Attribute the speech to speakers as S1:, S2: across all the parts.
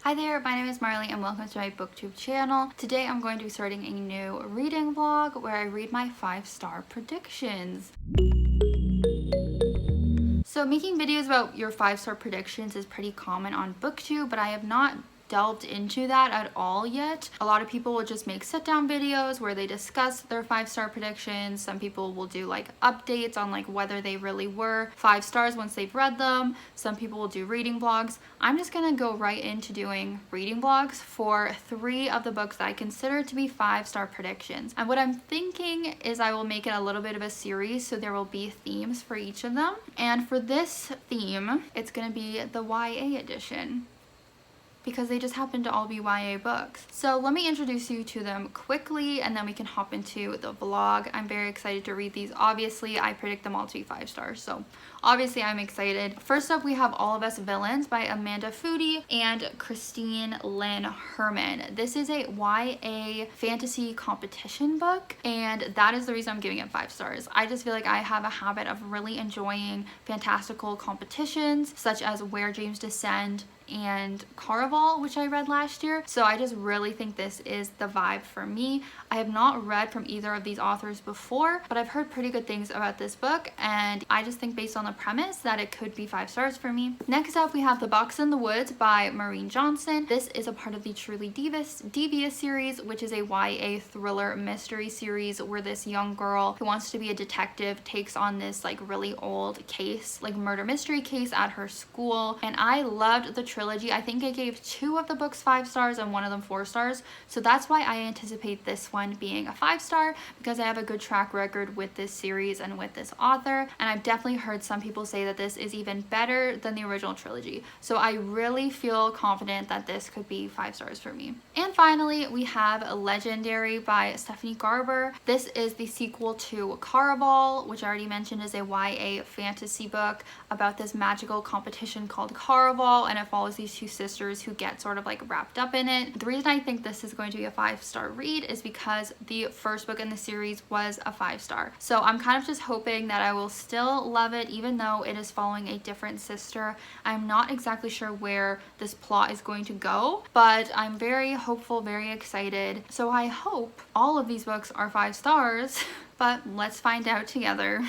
S1: Hi there, my name is Maureen and welcome to my booktube channel. Today I'm going to be starting a new reading vlog where I read my 5-star predictions. So making videos about your 5-star predictions is pretty common on booktube, but I have not delved into that at all yet. A lot of people will just make sit-down videos where they discuss their 5-star predictions. Some people will do like updates on like whether they really were 5 stars once they've read them. Some people will do reading vlogs. I'm just gonna go right into doing reading vlogs for 3 of the books that I consider to be 5-star predictions. And what I'm thinking is I will make it a little bit of a series, so there will be themes for each of them. And for this theme, it's gonna be the YA edition, because they just happen to all be YA books. So let me introduce you to them quickly and then we can hop into the vlog. I'm very excited to read these. Obviously, I predict them all to be 5 stars, so obviously I'm excited. First up, we have All of Us Villains by Amanda Foody and Lynn Herman. This is a YA fantasy competition book, and that is the reason I'm giving it 5 stars. I just feel like I have a habit of really enjoying fantastical competitions, such as Where Dreams Descend and Caraval, which I read last year. So I just really think this is the vibe for me. I have not read from either of these authors before, but I've heard pretty good things about this book, and I just think based on the premise that it could be 5 stars for me. Next up, we have The Box in the Woods by Maureen. This is a part of the Truly Devious series, which is a YA thriller mystery series where this young girl who wants to be a detective takes on this like really old case, like murder mystery case at her school. And I loved the trilogy. I think I gave 2 of the books 5 stars and 1 of them 4 stars. So that's why I anticipate this one being a 5-star, because I have a good track record with this series and with this author. And I've definitely heard some people say that this is even better than the original trilogy. So I really feel confident that this could be 5 stars for me. And finally, we have Legendary by Stephanie Garber. This is the sequel to Caraval, which I already mentioned is a YA fantasy book about this magical competition called Caraval, and it follows these 2 sisters who get sort of like wrapped up in it. The reason I think this is going to be a 5-star read is because the first book in the series was a 5-star. So I'm kind of just hoping that I will still love it even though it is following a different sister. I'm not exactly sure where this plot is going to go, but I'm very hopeful, very excited. So I hope all of these books are 5 stars, but let's find out together.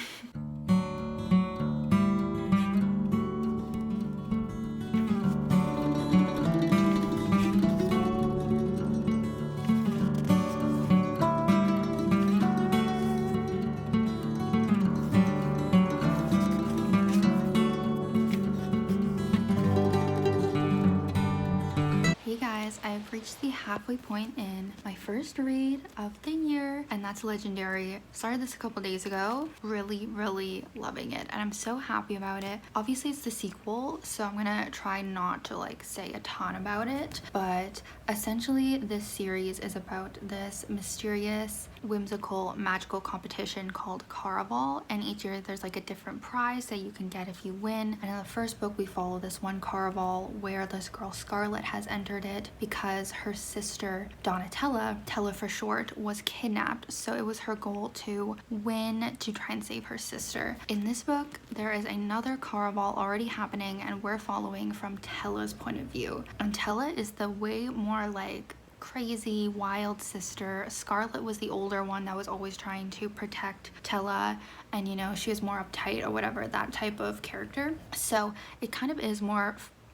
S1: I've reached the halfway point in my first read of the year, and that's Legendary. Started this a couple days ago. Really loving it, and I'm so happy about it. Obviously it's the sequel, so I'm gonna try not to like say a ton about it, but essentially this series is about this mysterious, whimsical, magical competition called Caraval, and each year there's like a different prize that you can get if you win. And in the first book we follow this one Caraval where this girl Scarlett has entered it because her sister Donatella, Tella for short, was kidnapped. So it was her goal to win to try and save her sister. In this book there is another Caraval already happening, and we're following from Tella's point of view. And Tella is the way more like crazy wild sister. Scarlett was the older one that was always trying to protect Tella, and you know, she was more uptight or whatever, that type of character. So it kind of is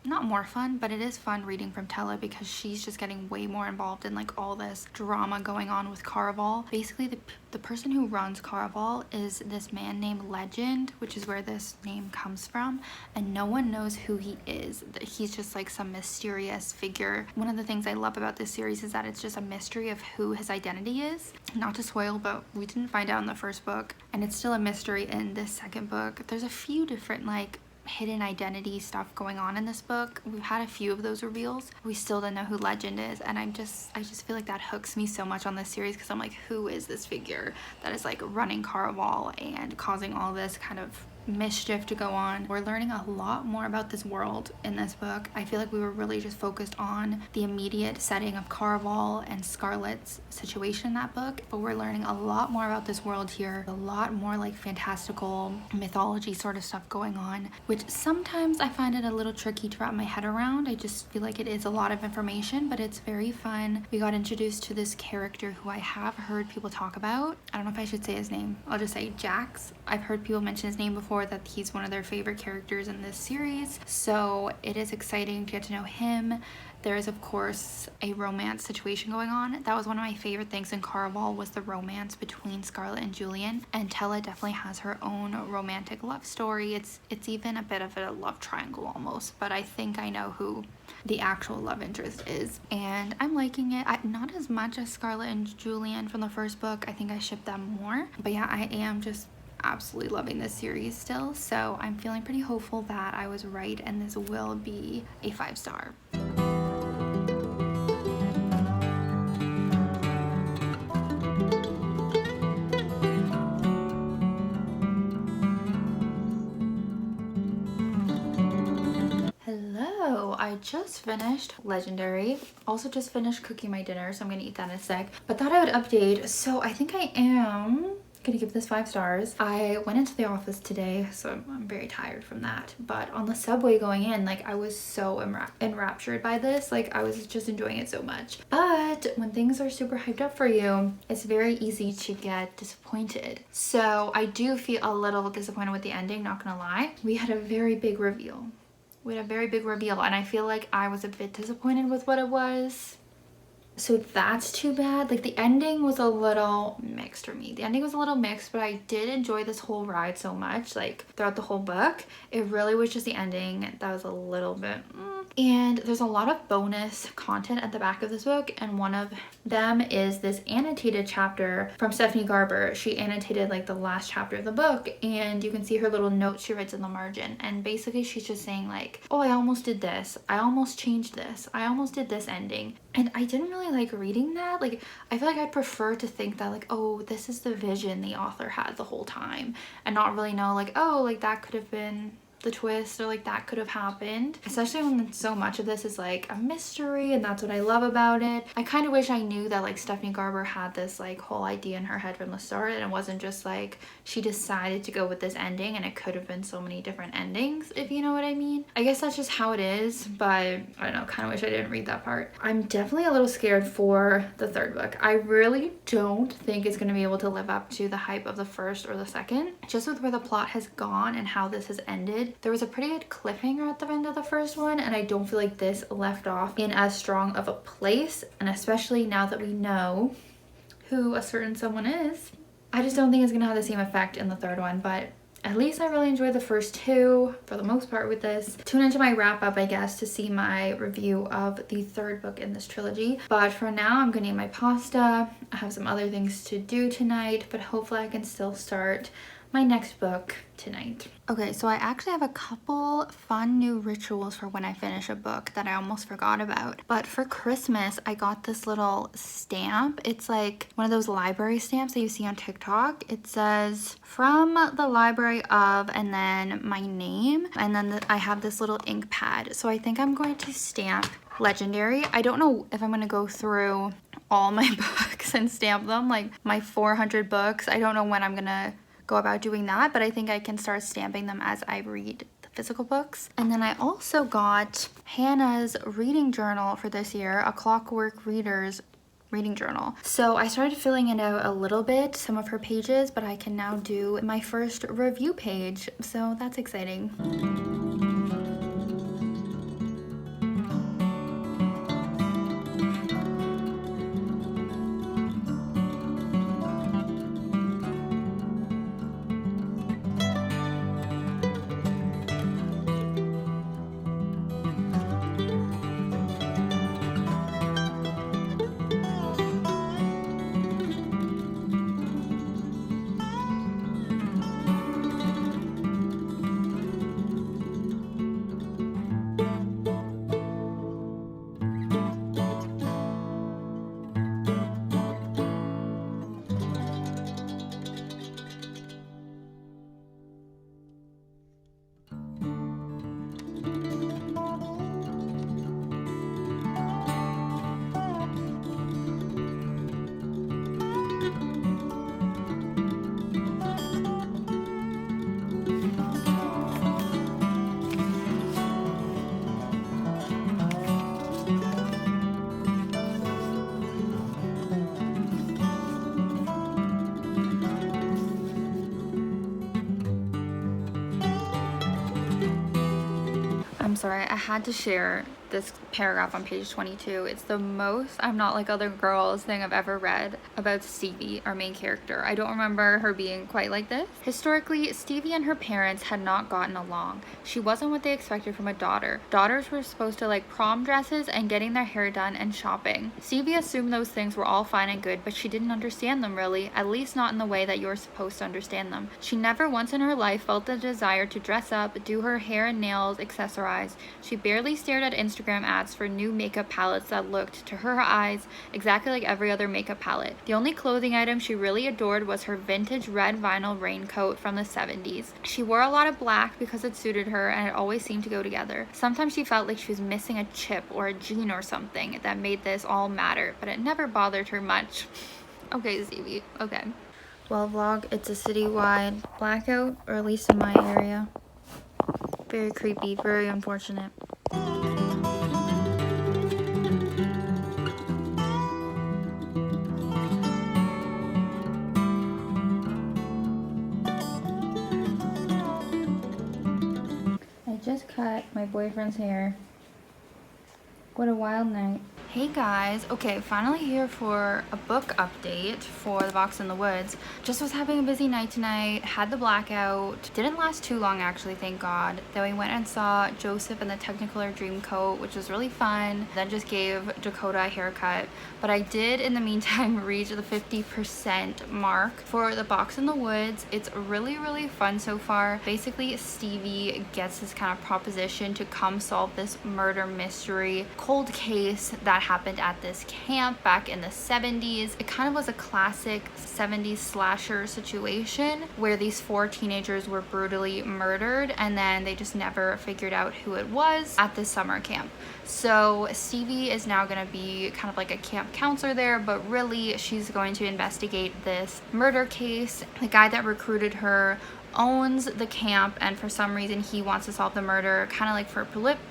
S1: not more fun, but it is fun reading from Tella because she's just getting way more involved in like all this drama going on with Caraval. Basically the person who runs Caraval is this man named Legend, which is where this name comes from, and no one knows who he is. He's just like some mysterious figure. One of the things I love about this series is that it's just a mystery of who his identity is. Not to spoil, but we didn't find out in the first book, and it's still a mystery in this second book. There's a few different like hidden identity stuff going on in this book. We've had a few of those reveals. We still don't know who Legend is, and I just feel like that hooks me so much on this series, because I'm like, who is this figure that is like running Caraval and causing all this kind of mischief to go on. We're learning a lot more about this world in this book. I feel like we were really just focused on the immediate setting of Caraval and Scarlet's situation in that book, but we're learning a lot more about this world here. A lot more like fantastical mythology sort of stuff going on, which sometimes I find it a little tricky to wrap my head around. I just feel like it is a lot of information, but it's very fun. We got introduced to this character who I have heard people talk about. I don't know if I should say his name. I'll just say Jax. I've heard people mention his name before, that he's one of their favorite characters in this series, so it is exciting to get to know him. There is of course a romance situation going on. That was one of my favorite things in Caraval, was the romance between Scarlet and Julian, and Tella definitely has her own romantic love story. It's even a bit of a love triangle almost, but I think I know who the actual love interest is, and I'm liking it. Not as much as Scarlet and Julian from the first book. I think I ship them more, but yeah, I am just absolutely loving this series still, so I'm feeling pretty hopeful that I was right and this will be a 5-star. Hello, I just finished Legendary. Also just finished cooking my dinner, so I'm gonna eat that in a sec, but thought I would update. So I think I am gonna give this 5 stars. I went into the office today, so I'm very tired from that, but on the subway going in, like, I was so enraptured by this. Like, I was just enjoying it so much. But when things are super hyped up for you, it's very easy to get disappointed. So I do feel a little disappointed with the ending, not gonna lie. We had a very big reveal. And I feel like I was a bit disappointed with what it was. So that's too bad. Like, the ending was a little mixed for me. The ending was a little mixed, but I did enjoy this whole ride so much, like, throughout the whole book. It really was just the ending that was a little bit And there's a lot of bonus content at the back of this book, and one of them is this annotated chapter from Stephanie Garber. She annotated like the last chapter of the book, and you can see her little notes she writes in the margin, and basically she's just saying like, oh, I almost did this, I almost changed this, I almost did this ending. And I didn't really like reading that. Like, I feel like I'd prefer to think that like, oh, this is the vision the author had the whole time, and not really know like, oh, like that could have been the twist, or like that could have happened, especially when so much of this is like a mystery, and that's what I love about it. I kind of wish I knew that like Stephanie Garber had this like whole idea in her head from the start, and it wasn't just like she decided to go with this ending and it could have been so many different endings, if you know what I mean. I guess that's just how it is, but I don't know, kind of wish I didn't read that part. I'm definitely a little scared for the third book. I really don't think it's going to be able to live up to the hype of the first or the second, just with where the plot has gone and how this has ended. There was a pretty good cliffhanger at the end of the first one, and I don't feel like this left off in as strong of a place, and especially now that we know who a certain someone is, I just don't think it's gonna have the same effect in the third one. But at least I really enjoyed the first two for the most part with this. Tune into my wrap up, I guess, to see my review of the third book in this trilogy. But for now, I'm gonna eat my pasta. I have some other things to do tonight, but hopefully I can still start my next book tonight. Okay, so I actually have a couple fun new rituals for when I finish a book that I almost forgot about. But for Christmas, I got this little stamp. It's like one of those library stamps that you see on TikTok. It says, from the library of, and then my name, and then I have this little ink pad. So I think I'm going to stamp Legendary. I don't know if I'm going to go through all my books and stamp them, like my 400 books. I don't know when I'm gonna go about doing that, but I think I can start stamping them as I read the physical books. And then I also got Hannah's reading journal for this year, A Clockwork Reader's reading journal. So I started filling it out a little bit, some of her pages, but I can now do my first review page, so that's exciting. sorry, I had to share this paragraph on page 22. It's the most I'm not like other girls thing I've ever read about Stevie, our main character. I don't remember her being quite like this. Historically, Stevie and her parents had not gotten along. She wasn't what they expected from a daughter. Daughters were supposed to like prom dresses and getting their hair done and shopping. Stevie assumed those things were all fine and good, but she didn't understand them really, at least not in the way that you're supposed to understand them. She never once in her life felt the desire to dress up, do her hair and nails, accessorize. She barely stared at Instagram ads for new makeup palettes that looked, to her eyes, exactly like every other makeup palette. The only clothing item she really adored was her vintage red vinyl raincoat from the 70s. She wore a lot of black because it suited her and it always seemed to go together. Sometimes she felt like she was missing a chip or a gene or something that made this all matter, but it never bothered her much. Okay, Stevie, okay. Well, vlog, it's a citywide blackout, or at least in my area. Very creepy, very unfortunate. I just cut my boyfriend's hair. What a wild night. Hey guys, okay, finally here for a book update for The Box in the Woods. Just was having a busy night tonight, had the blackout. Didn't last too long actually, thank God. Then we went and saw Joseph and the Technicolor Dreamcoat, which was really fun. Then just gave Dakota a haircut. But I did in the meantime reach the 50% mark for The Box in the Woods. It's really, really fun so far. Basically, Stevie gets this kind of proposition to come solve this murder mystery cold case that happened at this camp back in the 70s. It kind of was a classic 70s slasher situation where these 4 teenagers were brutally murdered and then they just never figured out who it was at this summer camp. So Stevie is now going to be kind of like a camp counselor there, but really she's going to investigate this murder case. The guy that recruited her owns the camp, and for some reason he wants to solve the murder kind of like for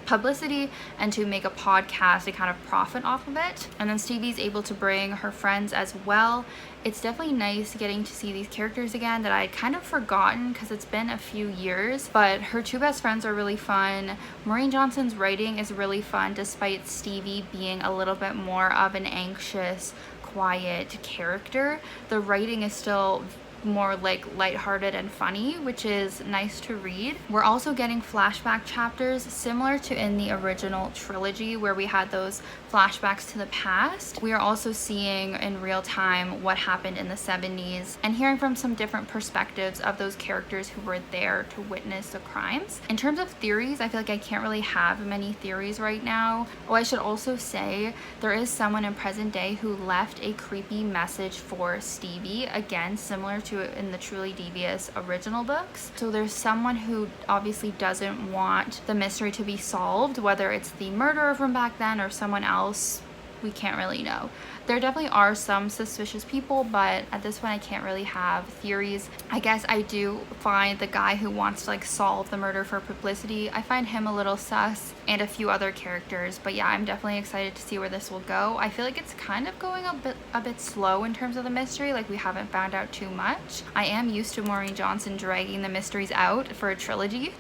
S1: publicity and to make a podcast to kind of profit off of it. And then Stevie's able to bring her friends as well. It's definitely nice getting to see these characters again that I'd kind of forgotten because it's been a few years, but her 2 best friends are really fun. Maureen Johnson's writing is really fun despite Stevie being a little bit more of an anxious, quiet character. The writing is still more like lighthearted and funny, which is nice to read. We're also getting flashback chapters similar to in the original trilogy where we had those flashbacks to the past. We are also seeing in real time what happened in the 70s and hearing from some different perspectives of those characters who were there to witness the crimes. In terms of theories, I feel like I can't really have many theories right now. Oh, I should also say there is someone in present day who left a creepy message for Stevie, again similar to in the Truly Devious original books. So there's someone who obviously doesn't want the mystery to be solved, whether it's the murderer from back then or someone else. We can't really know. There definitely are some suspicious people, but at this point I can't really have theories. I guess I do find the guy who wants to like solve the murder for publicity, I find him a little sus, and a few other characters. But yeah, I'm definitely excited to see where this will go. I feel like it's kind of going a bit slow in terms of the mystery, like we haven't found out too much. I am used to Maureen Johnson dragging the mysteries out for a trilogy,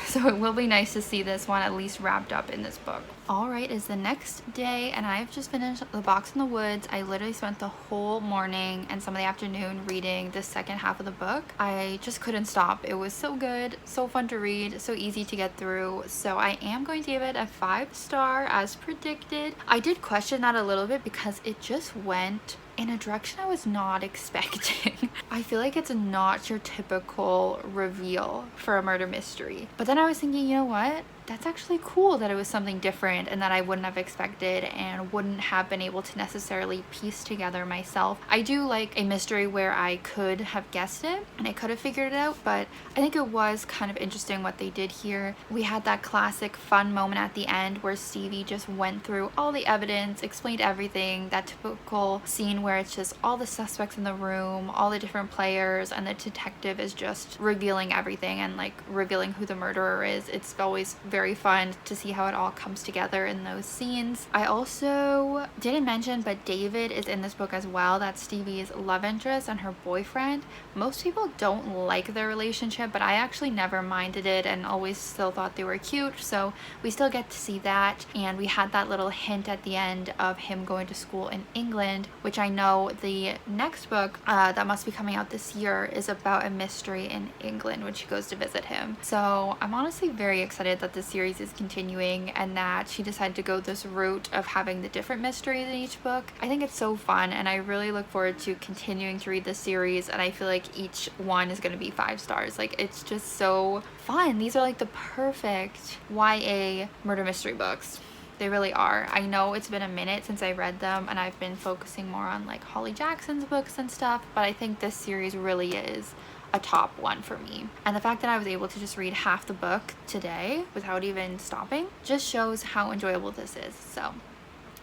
S1: so it will be nice to see this one at least wrapped up in this book. Alright, it's the next day and I've just finished The Box in the Woods. I literally spent the whole morning and some of the afternoon reading the second half of the book. I just couldn't stop. It was so good, so fun to read, so easy to get through. So I am going to give it a 5-star as predicted. I did question that a little bit because it just went in a direction I was not expecting. I feel like it's not your typical reveal for a murder mystery. But then I was thinking, you know what? That's actually cool that it was something different and that I wouldn't have expected and wouldn't have been able to necessarily piece together myself. I do like a mystery where I could have guessed it and I could have figured it out, but I think it was kind of interesting what they did here. We had that classic fun moment at the end where Stevie just went through all the evidence, explained everything, that typical scene where it's just all the suspects in the room, all the different players, and the detective is just revealing everything and like revealing who the murderer is. It's always very very fun to see how it all comes together in those scenes. I also didn't mention, but David is in this book as well. That's Stevie's love interest and her boyfriend. Most people don't like their relationship, but I actually never minded it and always still thought they were cute, so we still get to see that. And we had that little hint at the end of him going to school in England, which I know the next book that must be coming out this year is about a mystery in England when she goes to visit him. So I'm honestly very excited that this series is continuing and that she decided to go this route of having the different mysteries in each book. I think it's so fun, and I really look forward to continuing to read this series, and I feel like each one is going to be 5 stars. Like, it's just so fun. These are like the perfect YA murder mystery books. They really are. I know it's been a minute since I read them, and I've been focusing more on like Holly Jackson's books and stuff, but I think this series really is a top one for me. And the fact that I was able to just read half the book today without even stopping just shows how enjoyable this is. So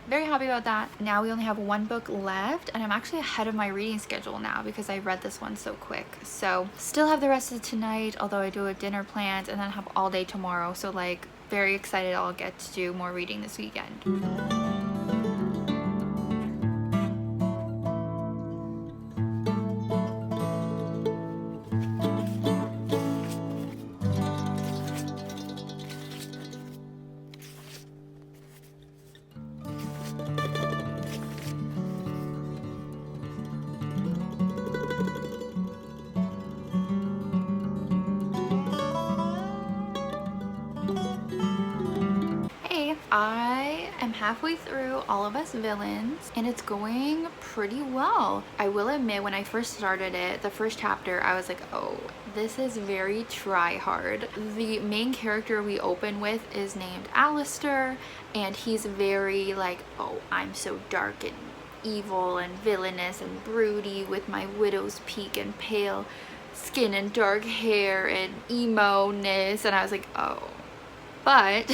S1: very happy about that. Now we only have 1 book left, and I'm actually ahead of my reading schedule now because I read this one so quick. So still have the rest of tonight, although I do have dinner plans, and then have all day tomorrow. So like, very excited I'll get to do more reading this weekend. I am halfway through All of Us Villains, and it's going pretty well. I will admit, when I first started it, the first chapter, I was like, oh, this is very try hard. The main character we open with is named Alistair, and he's very like, oh, I'm so dark and evil and villainous and broody with my widow's peak and pale skin and dark hair and emo-ness, and I was like, oh. But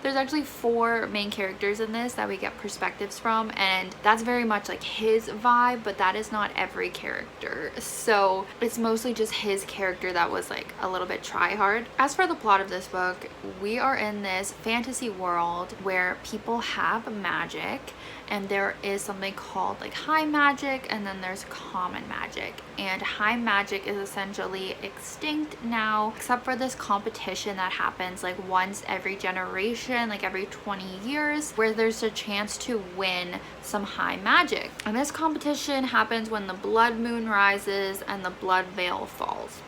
S1: there's actually 4 main characters in this that we get perspectives from, and that's very much like his vibe, but that is not every character. So it's mostly just his character that was like a little bit try hard. As for the plot of this book, we are in this fantasy world where people have magic, and there is something called like high magic, and then there's common magic. And high magic is essentially extinct now, except for this competition that happens like once every generation, like every 20 years, where there's a chance to win some high magic. And this competition happens when the blood moon rises and the blood veil falls.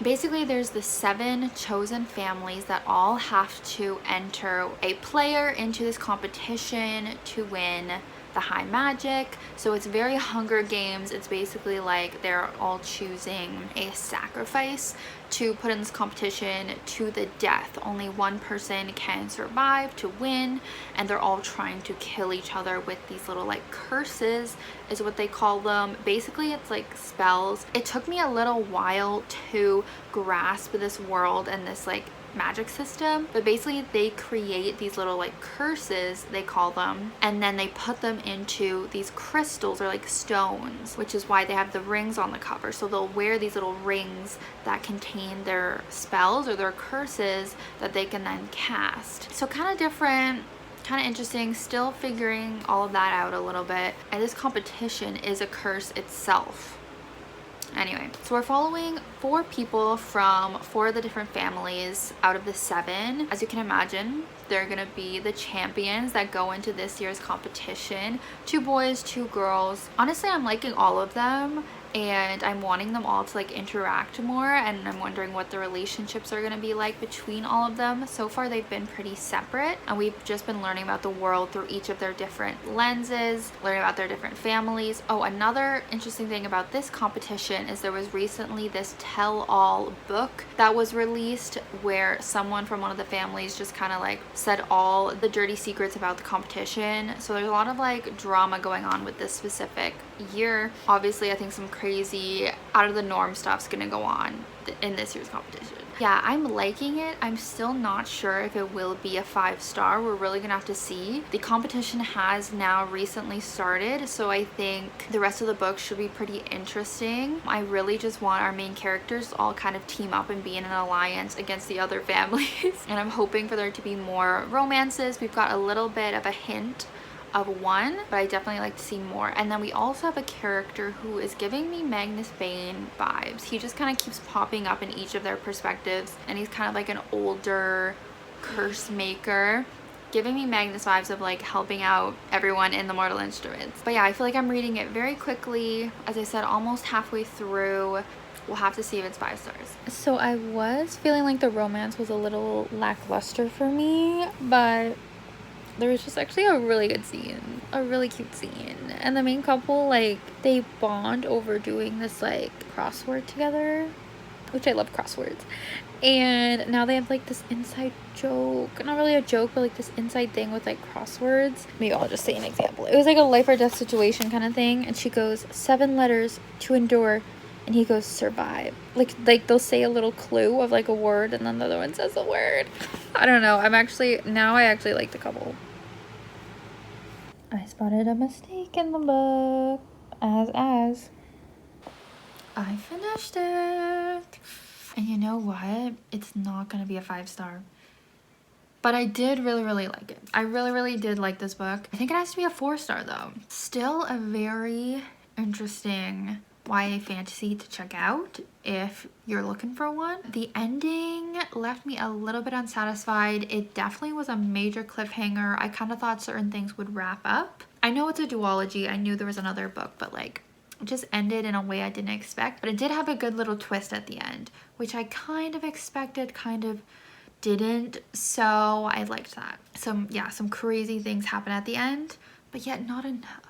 S1: Basically, there's the 7 chosen families that all have to enter a player into this competition to win the high magic. So it's very Hunger Games. It's basically like they're all choosing a sacrifice to put in this competition to the death. Only one person can survive to win, and they're all trying to kill each other with these little like curses is what they call them. Basically, it's like spells. It took me a little while to grasp this world and this like magic system, but basically they create these little like curses, they call them, and then they put them into these crystals or like stones, which is why they have the rings on the cover. So they'll wear these little rings that contain their spells or their curses that they can then cast. So kind of different, kind of interesting, still figuring all of that out a little bit. And this competition is a curse itself. Anyway, so we're following 4 people from 4 of the different families out of the 7. As you can imagine, they're gonna be the champions that go into this year's competition. 2 boys, 2 girls. Honestly, I'm liking all of them, and I'm wanting them all to like interact more, and I'm wondering what the relationships are going to be like between all of them. So far they've been pretty separate, and we've just been learning about the world through each of their different lenses, learning about their different families. Oh, another interesting thing about this competition is there was recently this tell-all book that was released where someone from one of the families just kind of like said all the dirty secrets about the competition. So there's a lot of like drama going on with this specific year. Obviously, I think some crazy out of the norm stuff's gonna go on in this year's competition. Yeah, I'm liking it. I'm still not sure if it will be a 5-star. We're really gonna have to see. The competition has now recently started, so I think the rest of the book should be pretty interesting. I really just want our main characters to all kind of team up and be in an alliance against the other families. And I'm hoping for there to be more romances. We've got a little bit of a hint of one, but I definitely like to see more. And then we also have a character who is giving me Magnus Bane vibes. He just kind of keeps popping up in each of their perspectives, and he's kind of like an older curse maker, giving me Magnus vibes of like helping out everyone in the Mortal Instruments. But yeah, I feel like I'm reading it very quickly. As I said, almost halfway through. We'll have to see if it's 5 stars. So I was feeling like the romance was a little lackluster for me, but there was just actually a really good scene, a really cute scene. And the main couple, like, they bond over doing this, like, crossword together, which I love crosswords. And now they have, like, this inside joke. Not really a joke, but, like, this inside thing with, like, crosswords. Maybe I'll just say an example. It was, like, a life or death situation kind of thing. And she goes, 7 letters to endure. And he goes, survive. Like they'll say a little clue of like a word, and then the other one says the word. I don't know. Now I actually like the couple. I spotted a mistake in the book. As I finished it. And you know what? It's not gonna be a 5-star. But I did really like it. I really did like this book. I think it has to be a 4-star though. Still a very interesting YA fantasy to check out if you're looking for one. The ending left me a little bit unsatisfied. It definitely was a major cliffhanger. I kind of thought certain things would wrap up. I know it's a duology. I knew there was another book, but like it just ended in a way I didn't expect. But it did have a good little twist at the end, which I kind of expected, kind of didn't. So I liked that. Some crazy things happen at the end, but yet not enough.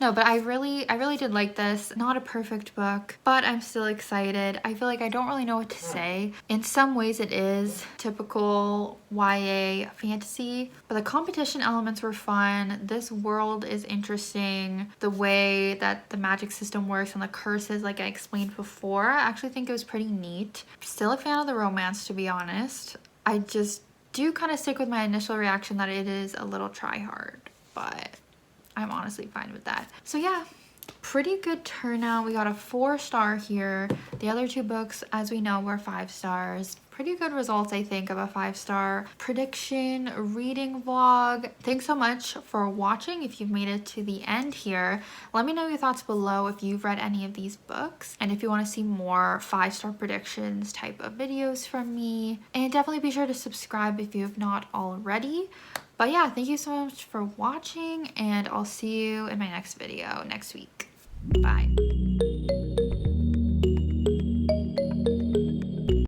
S1: No, but I really did like this. Not a perfect book, but I'm still excited. I feel like I don't really know what to say. In some ways it is typical YA fantasy, but the competition elements were fun. This world is interesting. The way that the magic system works and the curses, like I explained before, I actually think it was pretty neat. Still a fan of the romance, to be honest. I just do kind of stick with my initial reaction that it is a little try hard, but I'm honestly fine with that. So yeah, pretty good turnout. We got a 4-star here. The other 2 books, as we know, were 5 stars. Pretty good results, I think, of a 5-star prediction reading vlog. Thanks so much for watching. If you've made it to the end here, let me know your thoughts below if you've read any of these books and if you want to see more 5-star predictions type of videos from me. And definitely be sure to subscribe if you have not already. But yeah, thank you so much for watching, and I'll see you in my next video next week. Bye.